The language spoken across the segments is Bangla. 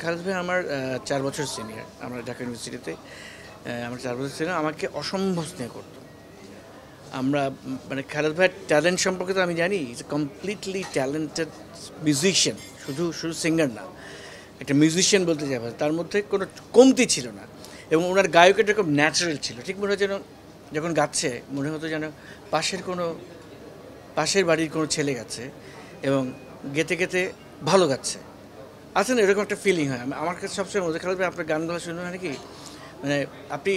খালেদ ভাই আমার ৪ বছর সিনিয়র। আমরা ঢাকা ইউনিভার্সিটিতে আমার ৪ বছর সিনিয়র। আমাকে অসম্ভব স্নেহ করতো। আমরা মানে খালেদ ভাইয়ের ট্যালেন্ট সম্পর্কে তো আমি জানি, is a completely talented musician. শুধু শুধু সিঙ্গার না, একটা মিউজিশিয়ান বলতে যাবে, তার মধ্যে কোনো কমতি ছিল না। এবং ওনার গায়কের খুব ন্যাচারাল ছিল। ঠিক মনে হয় যেন যখন গাচ্ছে মনে হতো যেন পাশের বাড়ির কোনো ছেলে গাচ্ছে এবং গেতে গেতে ভালো গাচ্ছে। আছে না, এরকম একটা ফিলিং হয়। আমার কাছে সবসময় মজা খারাপ আপনার গানগুলো শুনে হয় নাকি, মানে আপনি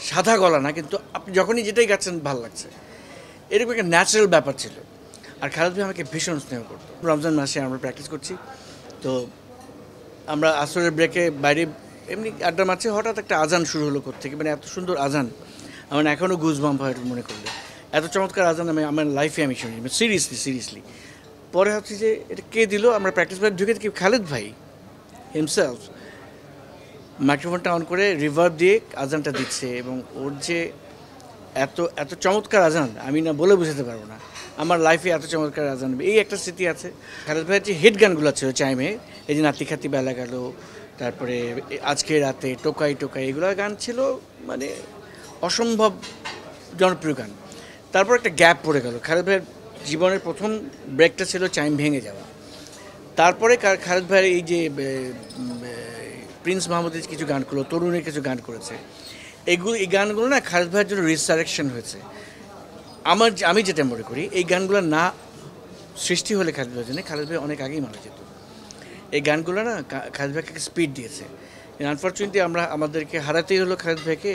সাদা গলা না, কিন্তু আপনি যখনই যেটাই গাচ্ছেন ভালো লাগছে, এরকম একটা ন্যাচারাল ব্যাপার ছিল। আর খালেদ ভাই আমাকে ভীষণ স্নেহ করতো। রমজান মাসে আমরা প্র্যাকটিস করছি, তো আমরা আসরের ব্রেকে বাইরে এমনি আড্ডা মারছি, হঠাৎ একটা আজান শুরু হলো কোত্থেকে, মানে এত সুন্দর আজান, আমার এখনও গুজবাম্প হয় মনে করলে। এত চমৎকার আজান আমি আমার লাইফে আমি শুনি, সিরিয়াসলি। পরে ভাবছি যে এটা কে দিল, আমরা প্র্যাকটিস করে ঢুকে দেখি খালেদ ভাই হিমসেলফ মাইক্রোফোনটা অন করে রিভার্ব দিয়ে আজানটা দিচ্ছে। এবং ওর যে এত এত চমৎকার আজান আমি না বলে বোঝাতে পারবো না। আমার লাইফে এত চমৎকার আজান এই একটা স্মৃতি আছে। খালেদ ভাইয়ের যে হিট গানগুলো ছিল চাইমে, এই যে নাতি খাতি বেলা গেল, তারপরে আজকে রাতে টোকাই টোকাই, এগুলো গান ছিল মানে অসম্ভব জনপ্রিয় গান। তারপর একটা গ্যাপ পড়ে গেল। খালেদ ভাইয়ের জীবনের প্রথম ব্রেকটা ছিল চাইম ভেঙে যাওয়া। তারপরে খালেদ ভাইয়ের এই যে প্রিন্স মাহমুদের কিছু গান করলো, তরুণের কিছু গান করেছে, এই গানগুলো না খালেদ ভাইয়ের জন্য রিসারেকশন হয়েছে। আমি যেটা মনে করি, এই গানগুলো না সৃষ্টি হলে খালেদ ভাইয়ের জন্য, খালেদ ভাই অনেক আগেই মারা যেত। এই গানগুলো না খালেদ ভাইকে স্পিড দিয়েছে। আনফর্চুনেটলি আমাদেরকে হারাতেই হলো খালেদ ভাইকে।